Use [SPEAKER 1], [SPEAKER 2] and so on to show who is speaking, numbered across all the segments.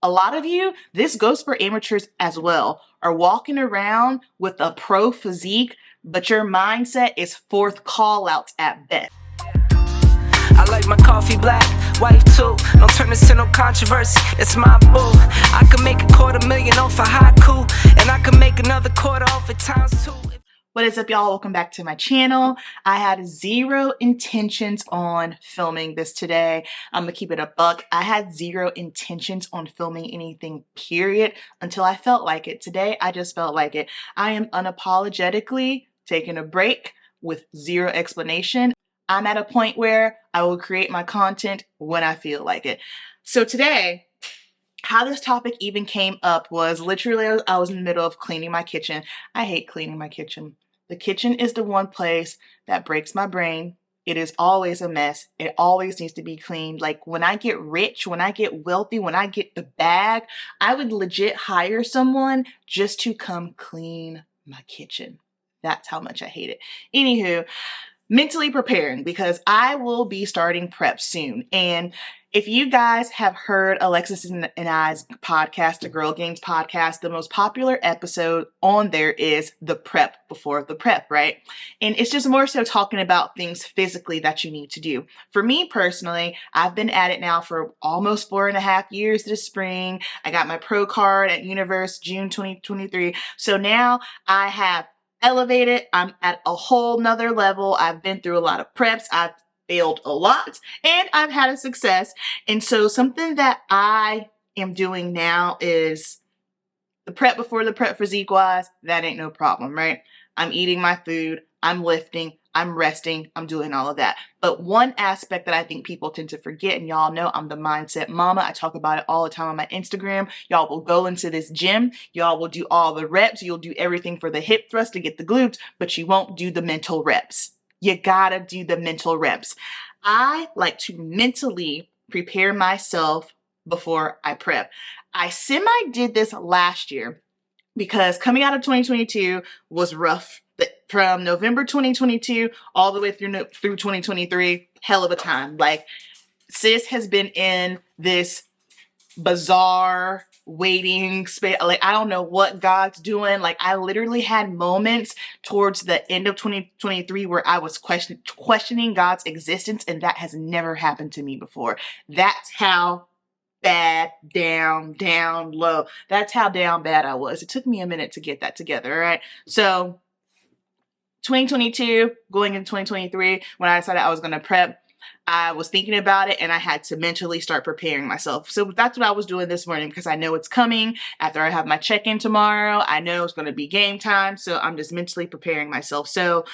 [SPEAKER 1] A lot of you, this goes for amateurs as well, are walking around with a pro physique, but your mindset is fourth call outs at best.
[SPEAKER 2] I like my coffee black, white too. Don't turn this into no controversy, it's my boo. I can make $250,000 off a haiku, and I can make another quarter off at times two.
[SPEAKER 1] What is up, y'all? Welcome back to my channel. I had zero intentions on filming this today. I'm gonna keep it a buck. I had zero intentions on filming anything, period, until I felt like it. Today, I just felt like it. I am unapologetically taking a break with zero explanation. I'm at a point where I will create my content when I feel like it. So today, how this topic even came up was literally I was in the middle of cleaning my kitchen. I hate cleaning my kitchen. The kitchen is the one place that breaks my brain. It is always a mess. It always needs to be cleaned. Like when I get rich, when I get wealthy, when I get the bag, I would legit hire someone just to come clean my kitchen. That's how much I hate it. Anywho, mentally preparing because I will be starting prep soon. And if you guys have heard Alexis and I's podcast, the Girl Gainz podcast, the most popular episode on there is the prep before the prep, right? And it's just more so talking about things physically that you need to do. For me personally, I've been at it now for almost 4.5 years this spring. I got my pro card at Universe June 2023. So now I have elevated. I'm at a whole nother level. I've been through a lot of preps. I've failed a lot and I've had a success. And so something that I am doing now is the prep before the prep physique wise, that ain't no problem, right? I'm eating my food, I'm lifting, I'm resting, I'm doing all of that. But one aspect that I think people tend to forget, and y'all know I'm the mindset mama. I talk about it all the time on my Instagram. Y'all will go into this gym. Y'all will do all the reps. You'll do everything for the hip thrust to get the glutes, but you won't do the mental reps. You gotta do the mental reps. I like to mentally prepare myself before I prep. I did this last year because coming out of 2022 was rough. From November 2022 all the way through 2023, hell of a time. Like, sis has been in this bizarre waiting space. Like, I don't know what God's doing. Like, I literally had moments towards the end of 2023 where I was questioning God's existence, and that has never happened to me before. That's how bad, down, low. That's how down bad I was. It took me a minute to get that together, all right? So 2022, going into 2023, when I decided I was going to prep, I was thinking about it and I had to mentally start preparing myself. So that's what I was doing this morning because I know it's coming. After I have my check-in tomorrow, I know it's going to be game time. So I'm just mentally preparing myself. So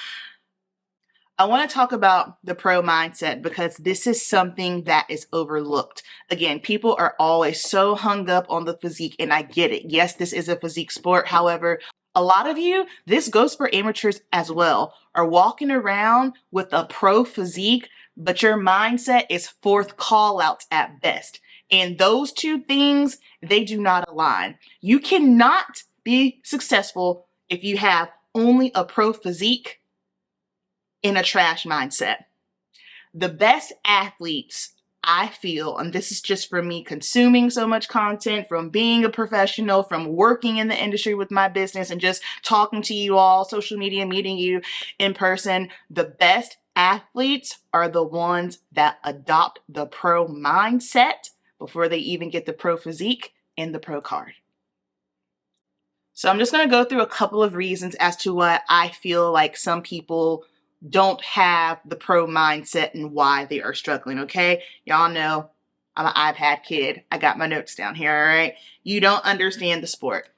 [SPEAKER 1] I want to talk about the pro mindset because this is something that is overlooked. Again, people are always so hung up on the physique, and I get it. Yes, this is a physique sport. However, a lot of you, this goes for amateurs as well, are walking around with a pro physique, but your mindset is fourth call outs at best. And those two things, they do not align. You cannot be successful if you have only a pro physique in a trash mindset. The best athletes, I feel, and this is just from me consuming so much content, from being a professional, from working in the industry with my business and just talking to you all, social media, meeting you in person, the best athletes are the ones that adopt the pro mindset before they even get the pro physique and the pro card. So I'm just going to go through a couple of reasons as to why I feel like some people don't have the pro mindset and why they are struggling, okay? Y'all know I'm an iPad kid. I got my notes down here, all right? You don't understand the sport.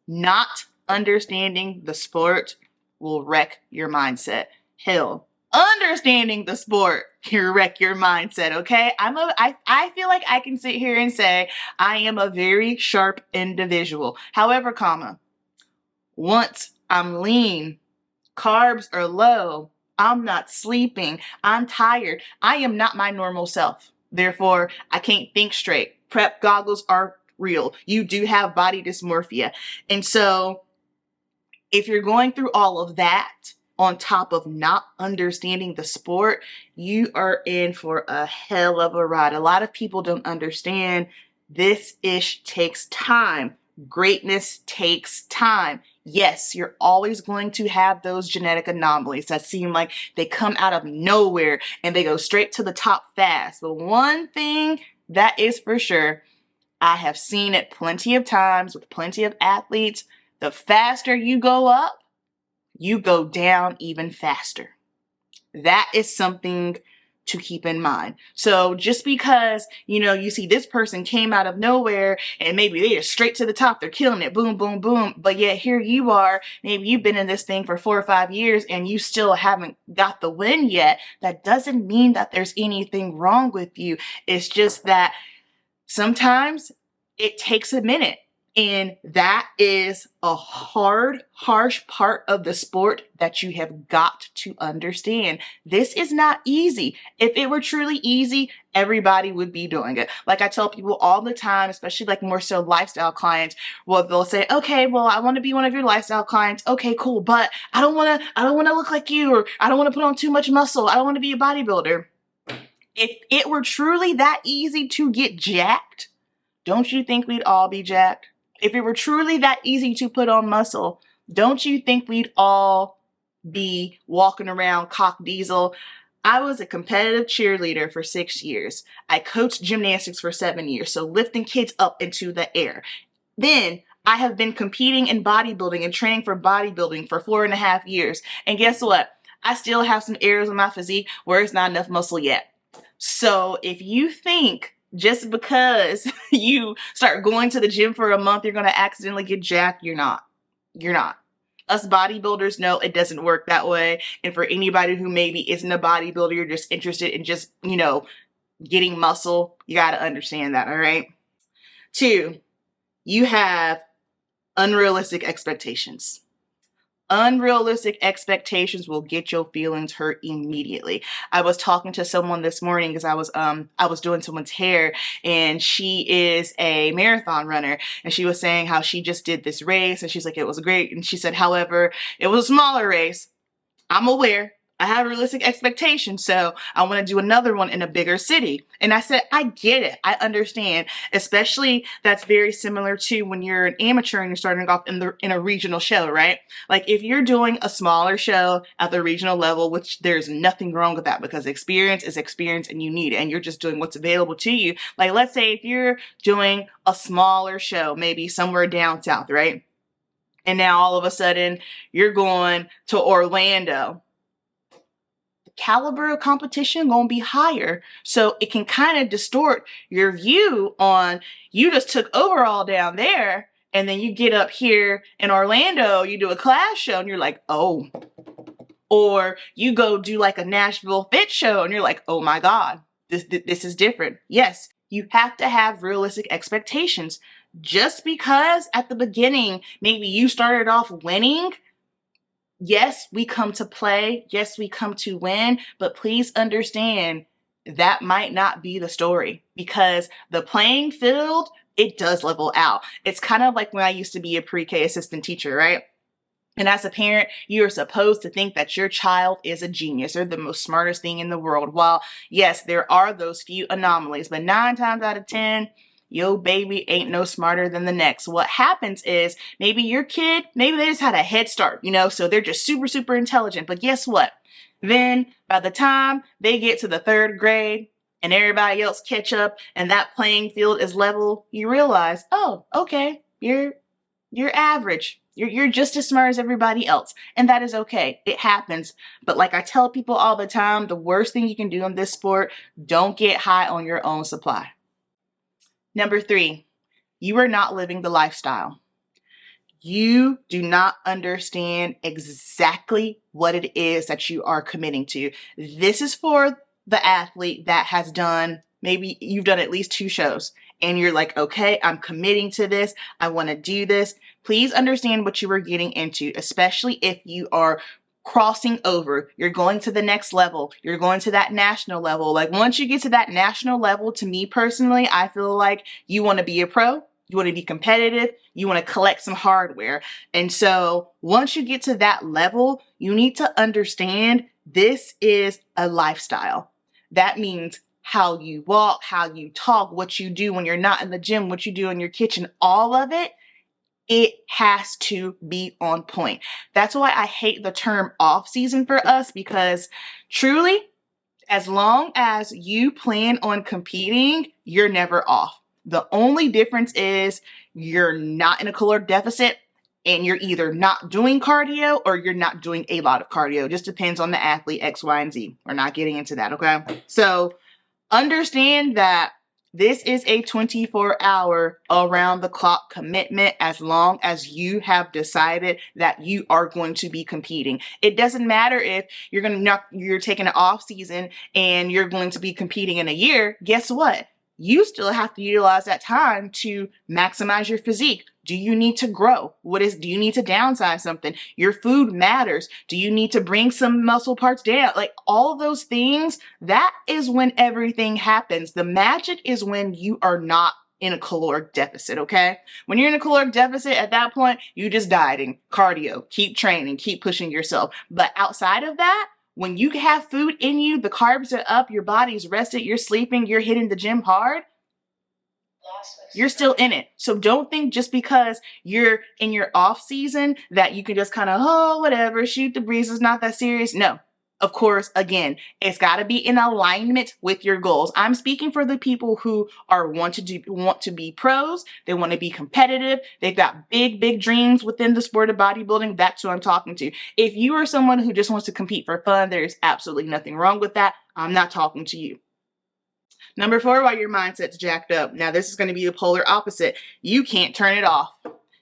[SPEAKER 1] Not understanding the sport will wreck your mindset. Hell, understanding the sport can wreck your mindset, okay? I feel like I can sit here and say I am a very sharp individual. However, once I'm lean, carbs are low, I'm not sleeping, I'm tired, I am not my normal self. Therefore, I can't think straight. Prep goggles are real. You do have body dysmorphia. And so if you're going through all of that on top of not understanding the sport, you are in for a hell of a ride. A lot of people don't understand This ish takes time. Greatness takes time. Yes, you're always going to have those genetic anomalies that seem like they come out of nowhere and they go straight to the top fast. But one thing that is for sure, I have seen it plenty of times with plenty of athletes. The faster you go up, you go down even faster. That is something to keep in mind. So just because, you see this person came out of nowhere and maybe they are straight to the top, they're killing it, boom, boom, boom. But yet here you are, maybe you've been in this thing for 4 or 5 years and you still haven't got the win yet. That doesn't mean that there's anything wrong with you. It's just that sometimes it takes a minute. And that is a hard, harsh part of the sport that you have got to understand. This is not easy. If it were truly easy, everybody would be doing it. Like I tell people all the time, especially like more so lifestyle clients, well, they'll say, okay, well, I want to be one of your lifestyle clients. Okay, cool. But I don't want to look like you, or I don't want to put on too much muscle. I don't want to be a bodybuilder. If it were truly that easy to get jacked, don't you think we'd all be jacked? If it were truly that easy to put on muscle, don't you think we'd all be walking around cock diesel? I was a competitive cheerleader for 6 years. I coached gymnastics for 7 years, so lifting kids up into the air. Then I have been competing in bodybuilding and training for bodybuilding for 4.5 years. And guess what? I still have some areas of my physique where it's not enough muscle yet. So if you think just because you start going to the gym for a month, you're going to accidentally get jacked, you're not. You're not. Us bodybuilders know it doesn't work that way. And for anybody who maybe isn't a bodybuilder, you're just interested in just, getting muscle, you got to understand that, all right? 2, you have unrealistic expectations. Unrealistic expectations will get your feelings hurt immediately. I was talking to someone this morning because I was doing someone's hair, and she is a marathon runner, and she was saying how she just did this race and she's like, it was great. And she said, however, it was a smaller race. I'm aware. I have realistic expectations, so I want to do another one in a bigger city. And I said, I get it. I understand. Especially that's very similar to when you're an amateur and you're starting off in a regional show, right? Like if you're doing a smaller show at the regional level, which there's nothing wrong with that because experience is experience and you need it, and you're just doing what's available to you. Like let's say if you're doing a smaller show, maybe somewhere down south, right? And now all of a sudden you're going to Orlando. Caliber of competition gonna be higher, so it can kind of distort your view on you just took overall down there, and then you get up here in Orlando, you do a class show and you're like, oh. Or you go do like a Nashville fit show and you're like, oh my God, this is different. Yes, you have to have realistic expectations. Just because at the beginning maybe you started off winning, yes, we come to play. Yes, we come to win. But please understand that might not be the story, because the playing field, it does level out. It's kind of like when I used to be a pre-K assistant teacher, right? And as a parent, you are supposed to think that your child is a genius. They're the most smartest thing in the world. While, yes, there are those few anomalies, but 9 times out of 10, yo baby ain't no smarter than the next. What happens is maybe your kid, maybe they just had a head start, so they're just super, super intelligent. But guess what? Then by the time they get to the 3rd grade and everybody else catch up and that playing field is level, you realize, oh, okay, you're average. You're just as smart as everybody else. And that is okay. It happens. But like I tell people all the time, the worst thing you can do in this sport, don't get high on your own supply. Number 3, you are not living the lifestyle. You do not understand exactly what it is that you are committing to. This is for the athlete that has done, maybe you've done at least 2 shows and you're like, okay, I'm committing to this. I want to do this. Please understand what you are getting into, especially if you are crossing over, you're going to the next level, you're going to that national level. Like once you get to that national level, to me personally, I feel like you want to be a pro, you want to be competitive, you want to collect some hardware. And so once you get to that level, you need to understand this is a lifestyle. That means how you walk, how you talk, what you do when you're not in the gym, what you do in your kitchen, all of it has to be on point. That's why I hate the term off season for us, because truly, as long as you plan on competing, you're never off. The only difference is you're not in a caloric deficit and you're either not doing cardio or you're not doing a lot of cardio. It just depends on the athlete, X, Y, and Z. We're not getting into that, okay? So understand that this is a 24-hour around-the-clock commitment as long as you have decided that you are going to be competing. It doesn't matter if you're taking an off season and you're going to be competing in a year. Guess what? You still have to utilize that time to maximize your physique. Do you need to grow? Do you need to downsize something? Your food matters. Do you need to bring some muscle parts down? Like all those things, that is when everything happens. The magic is when you are not in a caloric deficit, okay? When you're in a caloric deficit, at that point, you just dieting, cardio, keep training, keep pushing yourself. But outside of that, when you have food in you, the carbs are up, your body's rested, you're sleeping, you're hitting the gym hard, you're still in it. So don't think just because you're in your off season that you can just kind of, oh, whatever, shoot the breeze, it's not that serious. No. Of course, again, it's got to be in alignment with your goals. I'm speaking for the people who want to be pros. They want to be competitive. They've got big dreams within the sport of bodybuilding. That's who I'm talking to. If you are someone who just wants to compete for fun, there's absolutely nothing wrong with that. I'm not talking to you. Number 4, why your mindset's jacked up. Now, this is going to be the polar opposite. You can't turn it off.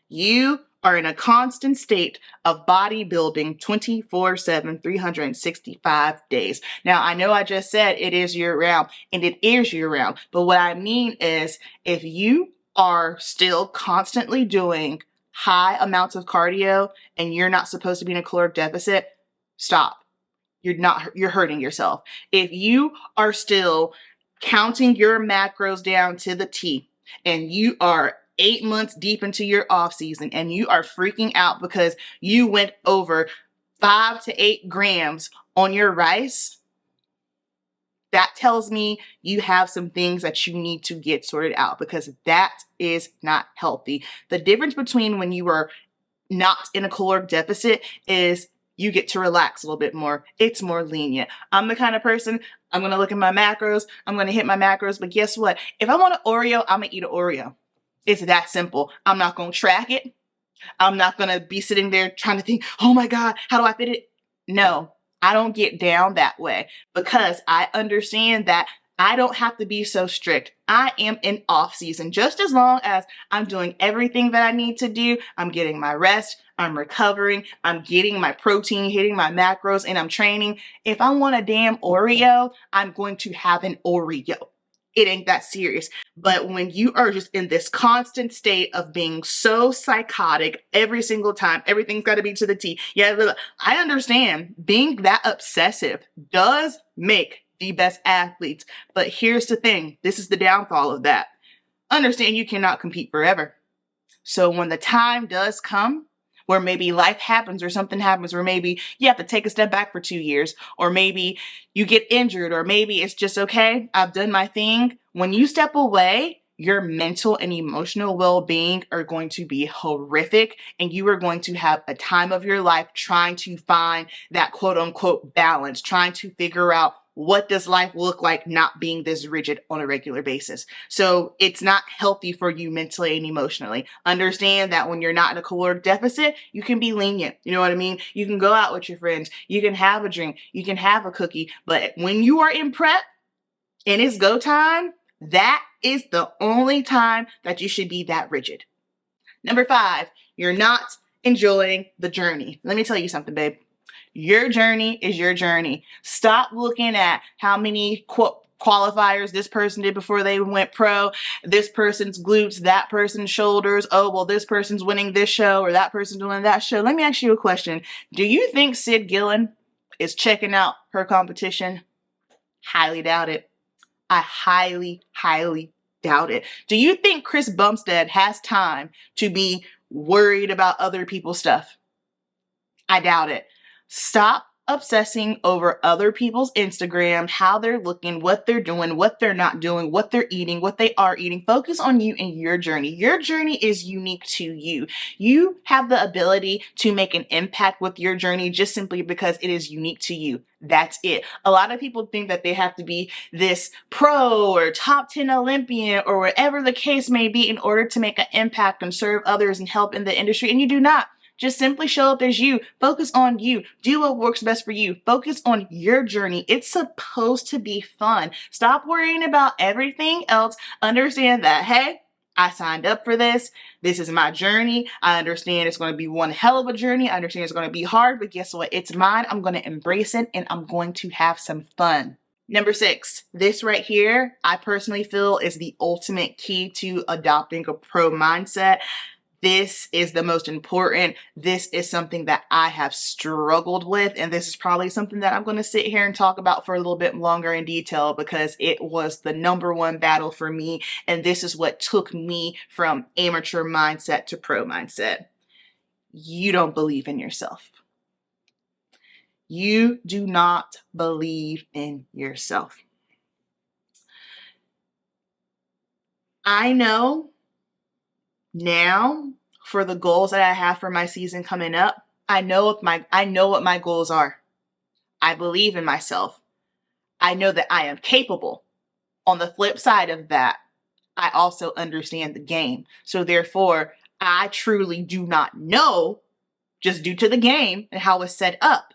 [SPEAKER 1] You are in a constant state of bodybuilding 24/7, 365 days. Now, I know I just said it is year-round, and it is year-round. But what I mean is, if you are still constantly doing high amounts of cardio and you're not supposed to be in a caloric deficit, stop. You're hurting yourself. If you are still counting your macros down to the T and you are 8 months deep into your off season and you are freaking out because you went over 5 to 8 grams on your rice, that tells me you have some things that you need to get sorted out, because that is not healthy. The difference between when you are not in a caloric deficit is you get to relax a little bit more. It's more lenient. I'm the kind of person, I'm going to look at my macros, I'm going to hit my macros, but guess what? If I want an Oreo, I'm going to eat an Oreo. It's that simple. I'm not going to track it. I'm not going to be sitting there trying to think, oh my God, how do I fit it? No, I don't get down that way, because I understand that I don't have to be so strict. I am in off season. Just as long as I'm doing everything that I need to do, I'm getting my rest, I'm recovering, I'm getting my protein, hitting my macros, and I'm training. If I want a damn Oreo, I'm going to have an Oreo. It ain't that serious. But when you are just in this constant state of being so psychotic every single time, everything's got to be to the T. Yeah, I understand being that obsessive does make the best athletes. But here's the thing. This is the downfall of that. Understand you cannot compete forever. So when the time does come where maybe life happens or something happens, or maybe you have to take a step back for 2 years, or maybe you get injured, or maybe it's just, okay, I've done my thing. When you step away, your mental and emotional well-being are going to be horrific, and you are going to have a time of your life trying to find that quote unquote balance, trying to figure out what does life look like not being this rigid on a regular basis. So it's not healthy for you mentally and emotionally. Understand that when you're not in a caloric deficit, you can be lenient. You know what I mean? You can go out with your friends. You can have a drink. You can have a cookie. But when you are in prep and it's go time, that is the only time that you should be that rigid. Number 5, you're not enjoying the journey. Let me tell you something, babe. Your journey is your journey. Stop looking at how many qualifiers this person did before they went pro, this person's glutes, that person's shoulders. Oh, well, this person's winning this show or that person's doing that show. Let me ask you a question. Do you think Sid Gillen is checking out her competition? Highly doubt it. I highly doubt it. Do you think Chris Bumstead has time to be worried about other people's stuff? I doubt it. Stop obsessing over other people's Instagram, how they're looking, what they're doing, what they're not doing, what they're eating, what they are eating. Focus on you and your journey. Your journey is unique to you. You have the ability to make an impact with your journey just simply because it is unique to you. That's it. A lot of people think that they have to be this pro or top 10 Olympian or whatever the case may be in order to make an impact and serve others and help in the industry, and you do not. Just simply show up as you. Focus on you. Do what works best for you. Focus on your journey. It's supposed to be fun. Stop worrying about everything else. Understand that, hey, I signed up for this. This is my journey. I understand it's going to be one hell of a journey. I understand it's going to be hard, but guess what? It's mine. I'm going to embrace it and I'm going to have some fun. Number 6, this right here, I personally feel is the ultimate key to adopting a pro mindset. This is the most important. This is something that I have struggled with, and this is probably something that I'm going to sit here and talk about for a little bit longer in detail because it was the #1 battle for me, and this is what took me from amateur mindset to pro mindset. You don't believe in yourself. You do not believe in yourself. I know now, for the goals that I have for my season coming up, I know what my goals are. I believe in myself. I know that I am capable. On the flip side of that, I also understand the game. So therefore, I truly do not know, just due to the game and how it's set up,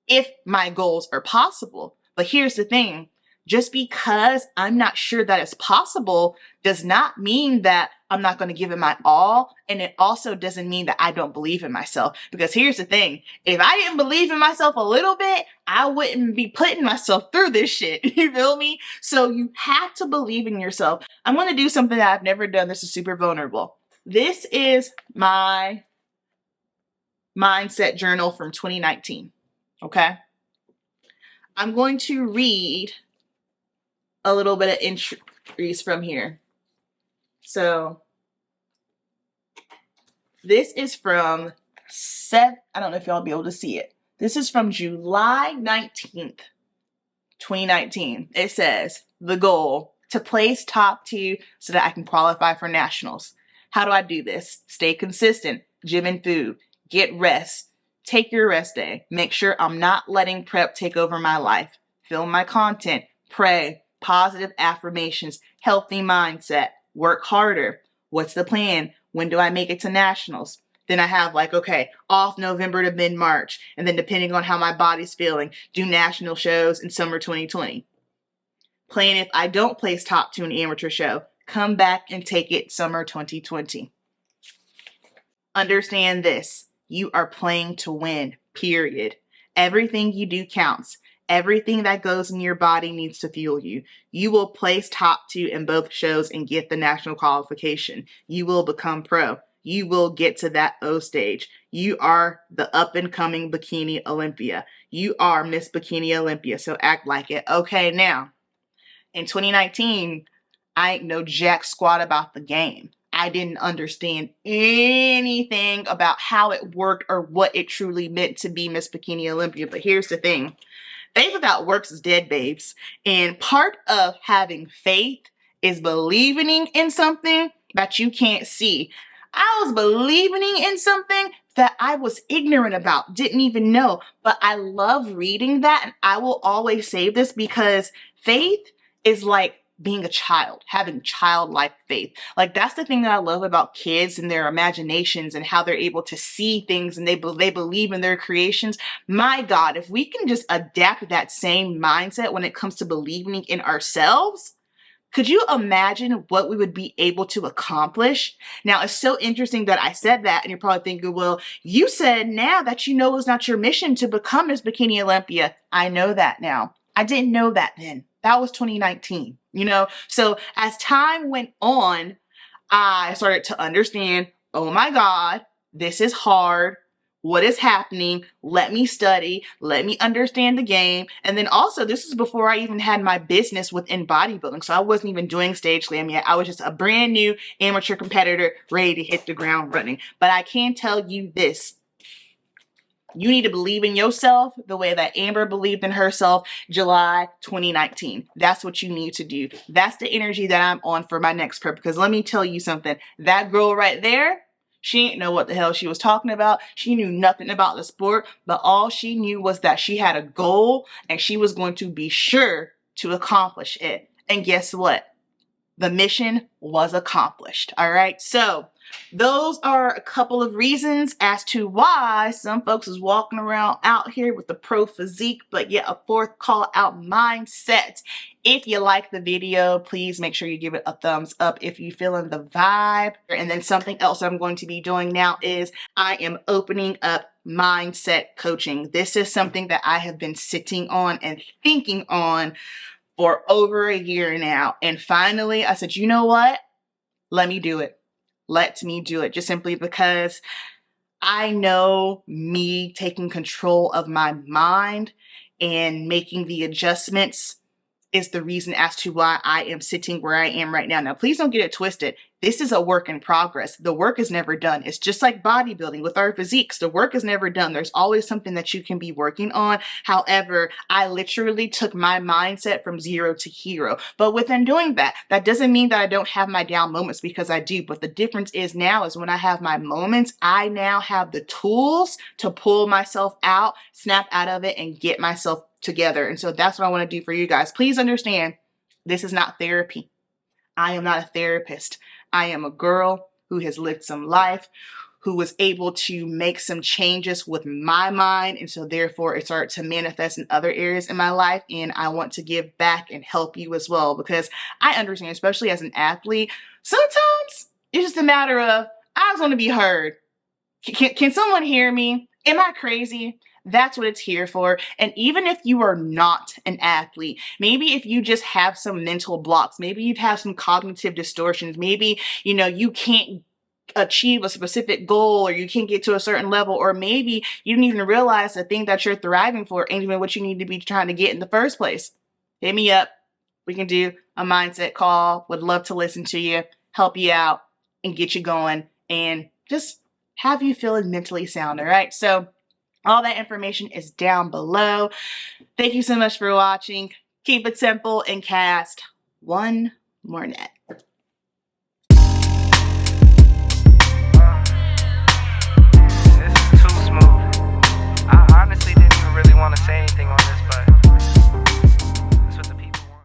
[SPEAKER 1] if my goals are possible. But here's the thing. Just because I'm not sure that it's possible does not mean that I'm not going to give it my all. And it also doesn't mean that I don't believe in myself. Because here's the thing. If I didn't believe in myself a little bit, I wouldn't be putting myself through this shit. You feel me? So you have to believe in yourself. I'm going to do something that I've never done. This is super vulnerable. This is my mindset journal from 2019. Okay? I'm going to read a little bit of entries from here. So this is from I don't know if y'all will be able to see it. This is from July 19th, 2019. It says, the goal, to place top 2 so that I can qualify for nationals. How do I do this? Stay consistent, gym and food, get rest, take your rest day, make sure I'm not letting prep take over my life, film my content, pray, positive affirmations, healthy mindset, work harder. What's the plan? When do I make it to nationals? Then I have off November to mid-March. And then depending on how my body's feeling, do national shows in summer 2020. Plan if I don't place top 2 in an amateur show, come back and take it summer 2020. Understand this. You are playing to win, period. Everything you do counts. Everything that goes in your body needs to fuel you. You will place top 2 in both shows and get the national qualification. You will become pro. You will get to that O stage. You are the up and coming Bikini Olympia. You are Miss Bikini Olympia, so act like it. Okay, now, in 2019, I ain't know jack squat about the game. I didn't understand anything about how it worked or what it truly meant to be Miss Bikini Olympia. But here's the thing. Faith without works is dead, babes. And part of having faith is believing in something that you can't see. I was believing in something that I was ignorant about, didn't even know. But I love reading that, and I will always say this because faith is like being a child, having childlike faith. Like, that's the thing that I love about kids and their imaginations and how they're able to see things and they believe in their creations. My God, if we can just adapt that same mindset when it comes to believing in ourselves, could you imagine what we would be able to accomplish? Now, it's so interesting that I said that, and you're probably thinking, well, you said now that you know it's not your mission to become Miss Bikini Olympia. I know that now. I didn't know that then. That was 2019, So as time went on, I started to understand, oh my God, this is hard. What is happening? Let me study. Let me understand the game. And then also, this is before I even had my business within bodybuilding. So I wasn't even doing stage glam yet. I was just a brand new amateur competitor ready to hit the ground running. But I can tell you this. You need to believe in yourself the way that Amber believed in herself July 2019. That's what you need to do. That's the energy that I'm on for my next prep, because let me tell you something. That girl right there, she didn't know what the hell she was talking about. She knew nothing about the sport, but all she knew was that she had a goal and she was going to be sure to accomplish it. And guess what? The mission was accomplished. All right. So those are a couple of reasons as to why some folks is walking around out here with the pro physique, but yet a fourth call out mindset. If you like the video, please make sure you give it a thumbs up if you're feeling the vibe. And then something else I'm going to be doing now is I am opening up mindset coaching. This is something that I have been sitting on and thinking on for over a year now. And finally, I said, you know what? Let me do it. Let me do it. Just simply because I know me taking control of my mind and making the adjustments is the reason as to why I am sitting where I am right now. Now, please don't get it twisted. This is a work in progress. The work is never done. It's just like bodybuilding with our physiques. The work is never done. There's always something that you can be working on. However, I literally took my mindset from 0 to hero. But within doing that, that doesn't mean that I don't have my down moments, because I do. But the difference is now is when I have my moments, I now have the tools to pull myself out, snap out of it, and get myself together. And so that's what I want to do for you guys. Please understand, this is not therapy. I am not a therapist. I am a girl who has lived some life, who was able to make some changes with my mind. And so therefore it started to manifest in other areas in my life. And I want to give back and help you as well, because I understand, especially as an athlete, sometimes it's just a matter of, I just want to be heard. Can someone hear me? Am I crazy? That's what it's here for. And even if you are not an athlete, maybe if you just have some mental blocks, maybe you have some cognitive distortions, maybe, you can't achieve a specific goal, or you can't get to a certain level, or maybe you didn't even realize the thing that you're thriving for ain't even what you need to be trying to get in the first place. Hit me up. We can do a mindset call. Would love to listen to you, help you out, and get you going, and just have you feeling mentally sound. All right. So all that information is down below. Thank you so much for watching. Keep it simple and cast one more net.